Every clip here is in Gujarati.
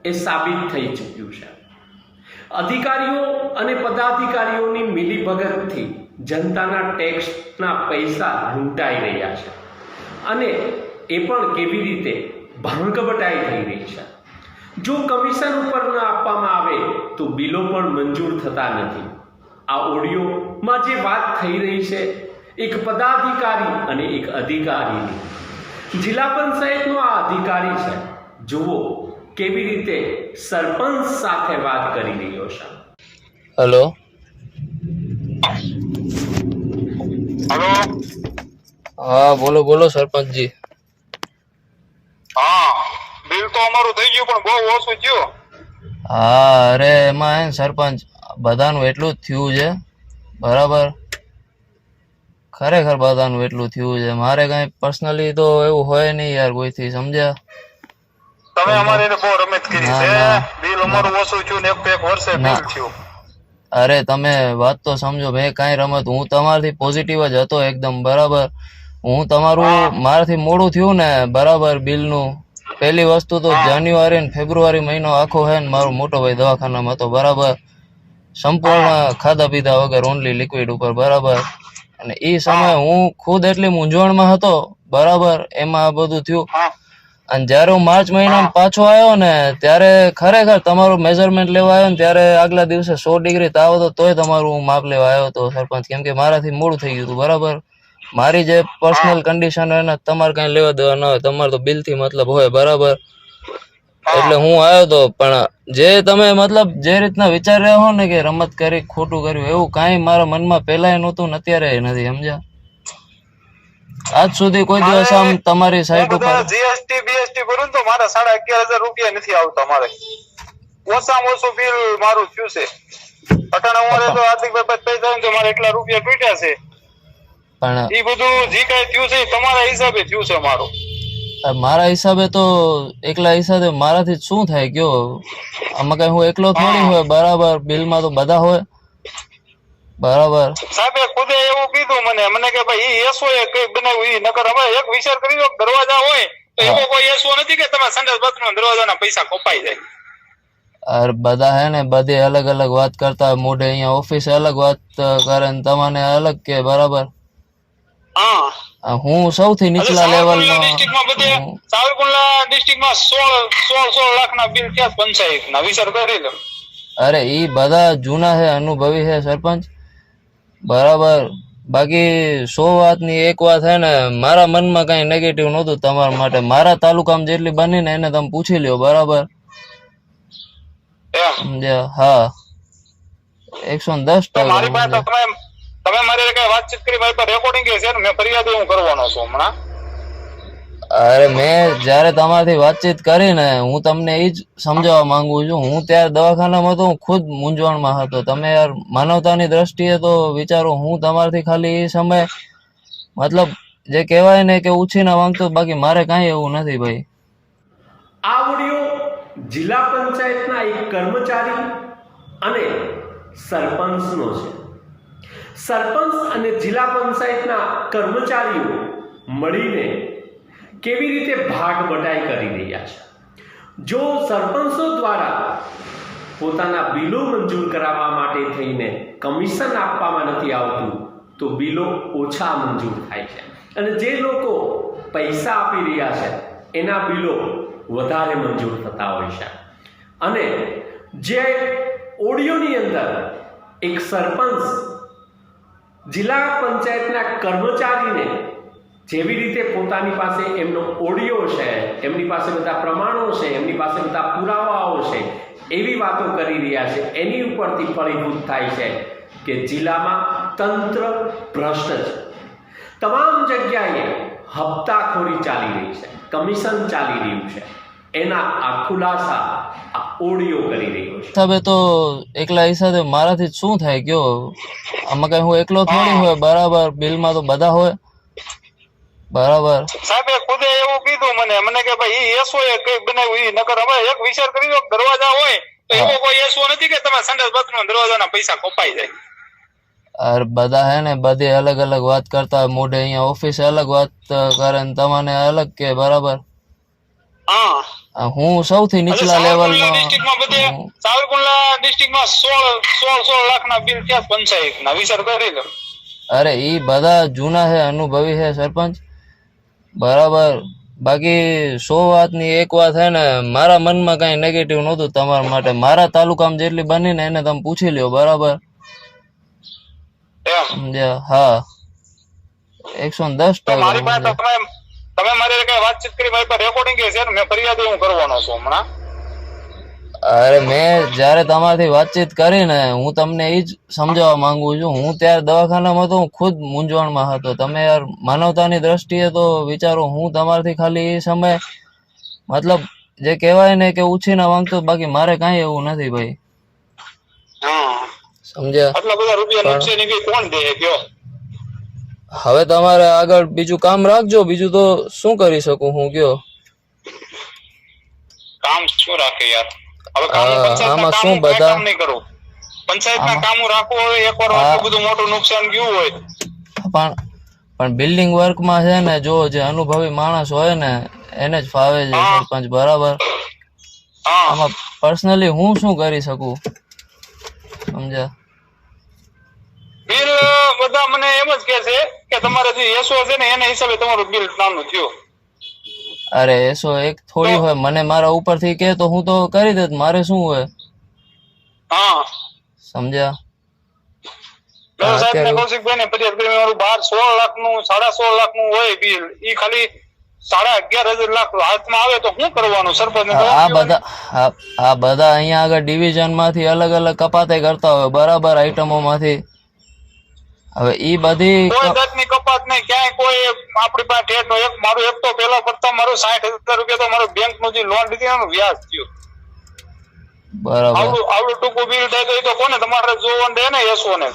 એ સાબિત થઈ ચૂક્યું છે. અધિકારીઓ અને પદાધિકારીઓની મિલીભગતથી જનતાના ટેક્સના પૈસા લૂંટાઈ રહ્યા છે અને એ પણ કેવી રીતે ભાંગબટાઈ થઈ રહી છે. જો કમિશન ઉપર ન આપવામાં આવે તો બિલો પણ મંજૂર થતા નથી. આ ઓડિયોમાં જે વાત થઈ રહી છે એક પદાધિકારી અને એક અધિકારીની. જિલ્લા પંચાયતનો આ અધિકારી છે, જુઓ કેવી રીતે સરપંચ સાથે વાત કરી રહ્યો છે. Hello hello. હા બોલો બોલો સરપંચજી. હા, બિલ તો અમારું થઈ ગયું પણ બહુ ઓછું થયું. હા અરે એમાં હે ને સરપંચ બધાનું એટલું જ થયું છે. બરાબર, ખરેખર બધાનું એટલું થયું છે. મારે કઈ પર્સનલી તો એવું હોય નહીં યાર કોઈથી, સમજ્યા? તમે અમારી બહુ રમત કરી ના, છે. ના, બિલ અમારું ઓછું થયું ને એક વર્ષે ના. બિલ થયું. અરે તમે વાત તો સમજો, મેં કાંઈ રમત, હું તમારાથી પોઝિટિવ જ હતો એકદમ. બરાબર, હું તમારું મારાથી મોડું થયું ને બરાબર બિલનું. પહેલી વસ્તુ તો જાન્યુઆરી ને ફેબ્રુઆરી મહિનો આખો હે ને મારો મોટો ભાઈ દવાખાનામાં હતો. બરાબર, સંપૂર્ણ ખાધા પીધા વગર, ઓનલી લિક્વિડ ઉપર. બરાબર, અને એ સમયે હું ખુદ એટલી મૂંઝવણમાં હતો. બરાબર, એમાં આ બધું થયું. અને જયારે હું માર્ચ મહિનામાં પાછો આવ્યો ને ત્યારે ખરેખર તમારું મેઝરમેન્ટ લેવા આવ્યો ને ત્યારે આગલા દિવસે 100 ડિગ્રી તાવ હતો, તોય તમારું હું માપ લેવા આવ્યો હતો સરપંચ, કેમ કે મારાથી મોડું થઈ ગયું હતું. બરાબર, મારી જે પર્સનલ કન્ડિશન હોય ને તમારે કઈ લેવા દેવા ન હોય, તમારે તો બિલ થી મતલબ હોય. બરાબર, એટલે હું આવ્યો હતો. પણ જે તમે મતલબ જે રીતના વિચાર રહ્યા હો ને કે રમત કરી ખોટું કર્યું, એવું કાંઈ મારા મનમાં પેલાય નહોતું ને અત્યારે નથી, સમજ્યા? આજ સુધી કોઈ દિવસ આમ તમારી સાઈટ ઉપર જીએસટી બીએસટી ભરું તો મારા 11,500 રૂપિયા નથી આવતા. મારે ઓછામાં ઓછું બિલ મારું થયું છે. અટાણા અમારે તો આર્થિક બાબત થઈ જાય તો મારે એટલા રૂપિયા તૂટ્યા છે. પણ એ બધું જે કઈ થયું છે તમારા હિસાબે થયું છે મારું. મારા હિસાબે તો એકલા હિસાબે મારાથી શું થાય કયો? આમાં કઈ હું એકલો થોડી હોય. બરાબર, બિલમાં તો બધા હોય. બરાબર, સાહેબે ખુદે એવું કીધું મને કે ભાઈ એસો એ કઈ બનાવ્યું ઈ નકર હવે એક વિચાર કરી લો, દરવાજા હોય તો એવો કોઈ એસો નથી કે તમારા સંડાસ બાથરૂમ દરવાજાના પૈસા કપાઈ જાય. અરે બધા હે ને બધી અલગ અલગ વાત કરતા હોય. મોઢે અહીંયા ઓફિસે અલગ વાત કરે ને તમને અલગ કે. બરાબર, હું સૌથી નીચલા લેવલનો. સાવરકુંડલા ડિસ્ટ્રિક્ટમાં 16 લાખના બિલ થયા પંચાયતના, વિચાર કરી લો. અરે ઈ બધા જૂના છે, અનુભવી છે સરપંચ. બરાબર, બાકી 100 વાતની એક વાત છે ને, મારા મનમાં કઈ નેગેટિવ નહોતું તમારા માટે. મારા તાલુકામાં જેટલી બની ને એને તમે પૂછી લ્યો. બરાબર, હા, 110%. મારી પાસે તમે મારી કઈ વાતચીત કરી, મારી પાસે રેકોર્ડિંગ છે ને, મેં ફરિયાદ હું કરવાનો છું હમણાં. અરે મેં જયારે તમારાથી વાતચીત કરી ને, હું તમને એ જ સમજાવવા માંગુ છું. હું ત્યારે દવાખાનામાં હતો, હું ખુદ મૂંઝવણમાં હતો. તમે યાર માનવતાની દ્રષ્ટિએ તો વિચારો, હું તમારાથી ખાલી એ સમય મતલબ જે કહેવાય ને કે ઉછીના માંગતો, બાકી મારે કાંઈ એવું નથી ભાઈ. આ ઓડિયો જિલ્લા પંચાયતના એક કર્મચારી અને સરપંચનો છે. સરપંચ અને જિલ્લા પંચાયતના કર્મચારીઓ મળીને કેવી રીતે ભાગ બટાઈ કરી રહ્યા છે. જો સરપંચો દ્વારા પોતાના બિલો મંજૂર કરાવવા માટે થઈને કમિશન આપવામાં નથી આવતું તો બિલો ઓછા મંજૂર થાય છે, અને જે લોકો પૈસા આપી રહ્યા છે એના બિલો વધારે મંજૂર થતા હોય છે. અને જે ઓડિયોની અંદર એક સરપંચ જિલ્લા પંચાયતના કર્મચારીને જેવી રીતે પોતાની પાસે એમનો ઓડિયો છે, એમની પાસે બધા પ્રમાણો છે, એમની પાસે બધા પુરાવાઓ છે, એવી વાતો કરી રહ્યા છે, એની ઉપરથી ફળીભૂત થાય છે કે જિલ્લામાં તંત્ર ભ્રષ્ટ છે. તમામ જગ્યાએ હપ્તાખોરી ચાલી રહી છે, કમિશન ચાલી રહ્યું છે. એના આ ખુલાસા આ ઓડિયો કરી રહ્યો છે. હિસાબે તો એકલા હિસાબે મારાથી શું થાય કયો? આમાં કઈ હું એકલો થોડી હોય. બરાબર, બિલમાં તો બધા હોય. બરાબર, સાહેબે ખુદે એવું કીધું મને કે ભાઈ એસો એ કઈ બનાવ્યું ઈ નકર હવે એક વિચાર કરી લો, દરવાજા હોય તો એવો કોઈ એસો નથી કે તમારા સંડાસ બાથરૂમ દરવાજાના પૈસા કપાઈ જાય. અરે બધા હે ને બધી અલગ અલગ વાત કરતા હોય. મોઢે અહીંયા ઓફિસે અલગ વાત કરે ને તમને અલગ કે. બરાબર, હું સૌથી નીચલા લેવલનો ડિસ્ટ્રિક્ટમાં બધે સાવરકુંડલા ડિસ્ટ્રિક્ટમાં 16 લાખના બિલ થયા પંચાયતના વિચાર કરી લો. અરે ઈ બધા જૂના છે, અનુભવી છે સરપંચ, બરાબર. બાકી 100 વાતની એક વાત છે ને, મારા મનમાં કઈ નેગેટિવ નહોતું તમારા માટે. મારા તાલુકામાં જેટલી બની ને એને તમે પૂછી લ્યો, બરાબર એમ સમજ્યા? હા, 110%. મારી પાસે તમે મારી કઈ વાતચીત કરી, મારી પાસે રેકોર્ડિંગ છે ને, મેં ફરિયાદ હું કરવાનો છું હમણાં. અરે મેં જયારે તમારાથી વાતચીત કરી ને, હું તમને ઈ જ સમજાવવા માંગુ છું. હું ત્યારે દવાખાનામાં હતો, હું ખુદ મૂંઝવણમાં હતો. તમે યાર માનવતાની દ્રષ્ટિએ તો વિચારો. હું તમારાથી ખાલી એ સમય મતલબ જે કહેવાય ને કે ઉછીના માંગતો, બાકી મારે કાંઈ એવું નથી ભાઈ, સમજ્યા? આટલા બધા રૂપિયા નુકસાની બી કોણ દે કયો? હવે તમારે આગળ બીજું કામ રાખજો, બીજું તો શું કરી શકું હું, કયો? કામ શું રાખે યાર? હવે આમાં શું બધા કામ નહીં કરું, પંચાયતના કામો રાખવું હોય, એકવાર આટલું બધું મોટું નુકસાન ગયું હોય. પણ બિલ્ડિંગ વર્કમાં છે ને, જો જે અનુભવી માણસ હોય ને એને જ ફાવે છે સરપંચ, બરાબર. આમાં પર્સનલી હું શું કરી શકું, સમજ્યા? બિલ બધા મને એમ જ કે છે કે તમારે જે એસો છે ને એના હિસાબે તમારું બિલ નાનું થયું. અરે એસો એક થોડી હોય, મને મારા ઉપરથી કે તો હું તો કરી દેત, મારે શું હોય, સમજ્યા? સાહેબ ને કૌશિકભાઈ ને ફરિયાદ કરી, મારું 16 લાખનું 16.5 લાખનું હોય બિલ, ઈ ખાલી 11,500 લાખ હાથમાં આવે તો શું કરવાનું સરપંચ? આ બધા અહીંયા આગળ ડિવિઝન માંથી અલગ અલગ કપાતે કરતા હોય, બરાબર, આઈટમો માંથી. હવે ઈ બધી કોઈ જાતની કપાત નહીં ક્યાંય. કોઈ આપણી પાસે ઠેઠ નો એક મારું એક તો પેલા પ્રથમ મારું 60,000 રૂપિયા તો મારું બેંક નું જે લોન લીધી એનું વ્યાજ થયું, બરાબર. આવડું ટૂંકું બિલ થાય તો એ તો કોને તમારે જોવાનું દે ને એસો ને.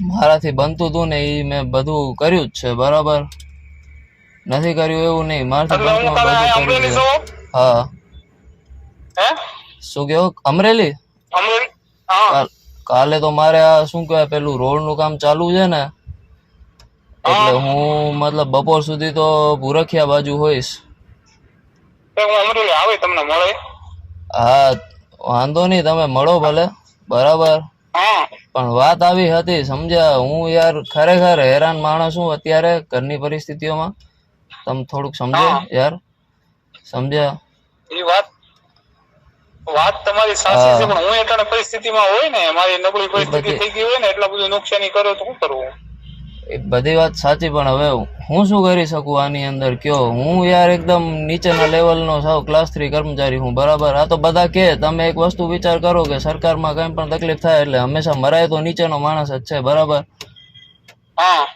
મારાથી બનતું હતું ને ઈ મેં બધું કર્યું જ છે, બરાબર, નથી કર્યું એવું નહીં, મારાથી બનતું બધું કર્યું છે. હા, હે શું કહો? અમરેલી? કાલે તો મારે આ શું કહેવાય પેલું રોડ નું કામ ચાલુ છે ને, એટલે હું મતલબ બપોર સુધી તો ભૂરખિયા બાજુ હોઈશ. આવે તમને મળે? હા, વાંધો નહીં, તમે મળો ભલે, બરાબર. પણ વાત આવી હતી, સમજ્યા? હું યાર ખરેખર હેરાન માણસ છું અત્યારે ઘરની પરિસ્થિતિઓમાં. તમે થોડુંક સમજો યાર, સમજ્યા? એ વાત તમારી સાચી છે, પણ હું એટલા પરિસ્થિતિમાં હોય ને, મારી નબળી પરિસ્થિતિ થઈ ગઈ હોય ને, એટલા બધું નુકસાની કરો તો શું કરવું? એ બધી વાત સાચી, પણ હવે હું શું કરી શકું આની અંદર, કયો? હું યાર એકદમ નીચેના લેવલનો સાવ ક્લાસ 3 કર્મચારી હું, બરાબર. આ તો બધા કે તમે એક વસ્તુ વિચાર કરો કે સરકારમાં કઈ પણ તકલીફ થાય એટલે હંમેશા મરાય તો નીચેનો માણસ જ છે, બરાબર.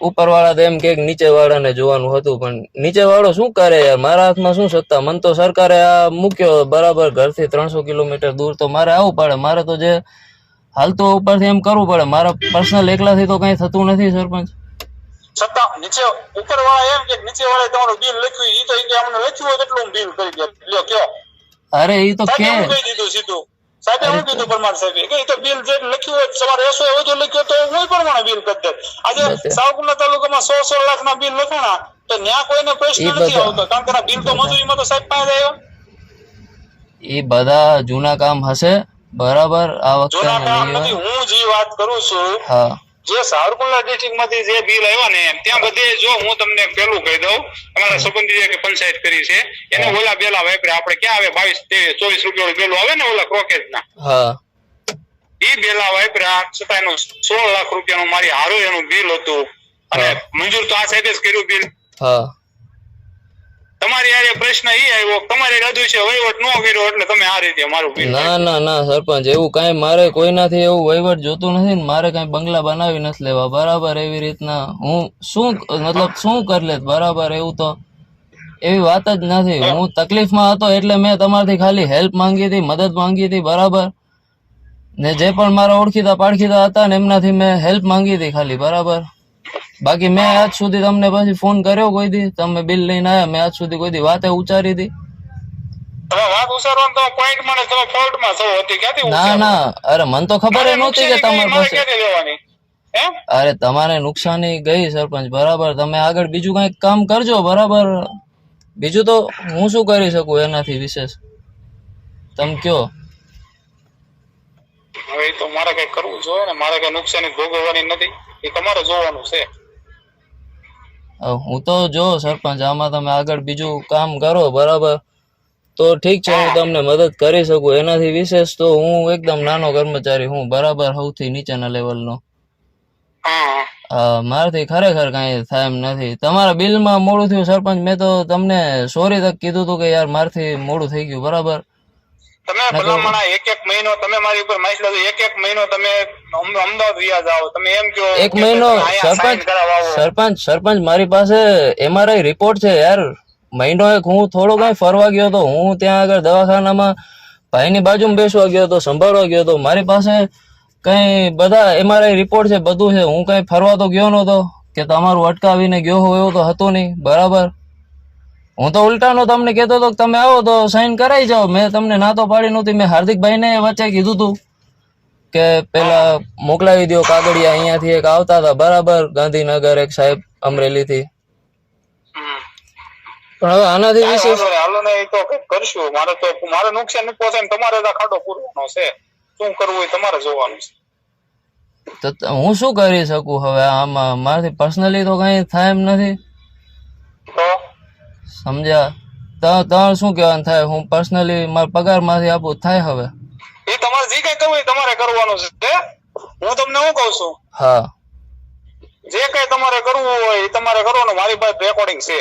ઉપર વાળા તો એમ કે નીચે વાળાને જોવાનું હતું, પણ નીચે વાળો શું કરે યાર? મારા હાથમાં શું સત્તા? મને તો સરકારે આ મૂક્યો, બરાબર, ઘરથી 300 કિલોમીટર દૂર, તો મારે આવવું પડે. મારે તો જે હાલતું ઉપરથી એમ કરવું પડે. મારા પર્સનલ એકલાથી તો કઈ થતું નથી સરપંચ. છતાં નીચે ઉપર વાળા એમ કે નીચે વાળા તમારું બિલ લખ્યું, ઈ તો ઈ કે અમને લખ્યું હોય એટલું બિલ કરી દે, લ્યો કયો? અરે ઈ તો કે કહી દીધું સીધું. સાહેબે હું કીધું પરમાર સાહેબે કે ઈ તો બિલ જે લખ્યું હોય તમારે એસો એવો જો લખ્યો તો હું પ્રમાણે બિલ કરી દે. આજે સાવરકુંડલા તાલુકામાં 100 લાખના બિલ લખાણા તો ન્યા કોઈને પ્રશ્ન નથી આવતો, કારણ કે બિલ તો મજૂરીમાં તો સાહેબ પાસે આવ્યો. ઈ બધા જૂના કામ હશે, બરાબર. આ વખતે જૂના કામ નથી, હું જે વાત કરું છું. હા, જે સાવરકુંડલા ડિસ્ટ્રિક્ટ માંથી જે બિલ આવ્યા ને ત્યાં બધે, જો હું તમને પેલું કહી દઉં, અમારા સંબંધી કે પંચાયત કરી છે એને ઓલા બેલા વાપરે, આપણે ક્યાં આવે 22, 23, 24 રૂપિયા બેલું આવે ને ઓલા ક્રોકેજ ના, હા, ઈ બેલા વાપર્યા છતાં એનું 16 લાખ રૂપિયાનું મારી હારો એનું બિલ હતું, અને મંજૂર તો આ સાહેબે જ કર્યું બિલ. હા, તમારી યારે પ્રશ્ન ઈ આવ્યો, તમારે રજૂ છે વહીવટ ન કર્યો એટલે તમે આ રીતે મારું બિલ. ના સરપંચ, એવું કઈ મારે કોઈનાથી એવું વહીવટ જોતું નથી ને, મારે કઈ બંગલા બનાવી નથી લેવા, બરાબર. એવી રીતના હું શું મતલબ શું કરી લેત, બરાબર. એવું તો એવી વાત જ નથી. હું તકલીફમાં હતો એટલે મેં તમારથી ખાલી હેલ્પ માંગી હતી, મદદ માંગી હતી, બરાબર. ને જે પણ મારા ઓળખીતા પાડખીતા હતા ને એમનાથી મેં હેલ્પ માંગી હતી ખાલી, બરાબર. બાકી મેં આજ સુધી તમને પછી ફોન કર્યો કોઈ દી? તમે બિલ લઈને આવ્યા, મેં આજ સુધી કોઈ દી વાતે ઉચ્ચારી હતી? ના, અરે મને તો ખબર નહોતી કે તમારે પાસે. અરે તમારે નુકસાની ગઈ સરપંચ, બરાબર. તમે આગળ બીજું કઈક કામ કરજો, બરાબર. બીજું તો હું શું કરી શકું એનાથી વિશેષ તમે કયો. હવે એ તો મારે કઈ કરવું જોઈએ ને, મારે કઈ નુકસાની ભોગવવાની નથી, એ તમારે જોવાનું છે. હવે હું તો જો સરપંચ આમાં તમે આગળ બીજું કામ કરો બરાબર તો ઠીક છે, હું તમને મદદ કરી શકું. એનાથી વિશેષ તો હું એકદમ નાનો કર્મચારી હું બરાબર, સૌથી નીચેના લેવલનો. હા મારાથી ખરેખર કાંઈ થાય એમ નથી. તમારા બિલમાં મોડું થયું સરપંચ, મેં તો તમને સોરી તક કીધું હતું કે યાર મારથી મોડું થઈ ગયું બરાબર. તમે ભલામણા એક મહિનો તમે મારી ઉપર માહિતી લીધો, એક મહિનો તમે અમદાવાદ વ્યા જાઓ, તમે એમ કહો એક મહિનો સરપંચ મારી પાસે MRI રિપોર્ટ છે યાર. મહિનો એક હું થોડો કઈ ફરવા ગયો હતો, હું ત્યાં આગળ દવાખાનામાં ભાઈની બાજુમાં બેસવા ગયો હતો, સંભાળવા ગયો હતો. મારી પાસે કઈ બધા MRI રિપોર્ટ છે, બધું છે. હું કઈ ફરવા તો ગયો નતો કે તમારું અટકાવીને ગયો હોય એવું તો હતું નહીં બરાબર. હું તો ઉલટાનો તમને કહેતો હતો કે તમે આવો તો સાઈન કરાઈ જાઓ. મેં તમને ના તો પાડી નહોતી. મેં હાર્દિકભાઈને વચ્ચે કીધું હતું કે પેલા મોકલાવી દો કાગળિયા. અહીંયાથી એક આવતા હતા બરાબર, ગાંધીનગર એક સાહેબ અમરેલીથી. પણ હવે આનાથી વિશેષ હાલો ને, એ તો કરશું. મારે નુકસાન નહીં પહોંચે ને તમારે ખાડો પૂરવાનો છે. શું કરવું એ તમારે જોવાનું છે. તો હું શું કરી શકું હવે આમાં? મારાથી પર્સનલી તો કઈ થાય એમ નથી તો સમજ્યા. તમારે શું કહેવાનું થાય? હું પર્સનલી મારા પગારમાંથી આપું થાય હવે? એ તમારે જે કઈ કરવું એ તમારે કરવાનું છે. હું તમને શું કઉ છું, હા, જે કઈ તમારે કરવું હોય એ તમારે કરવાનું. મારી પાસે રેકોર્ડિંગ છે.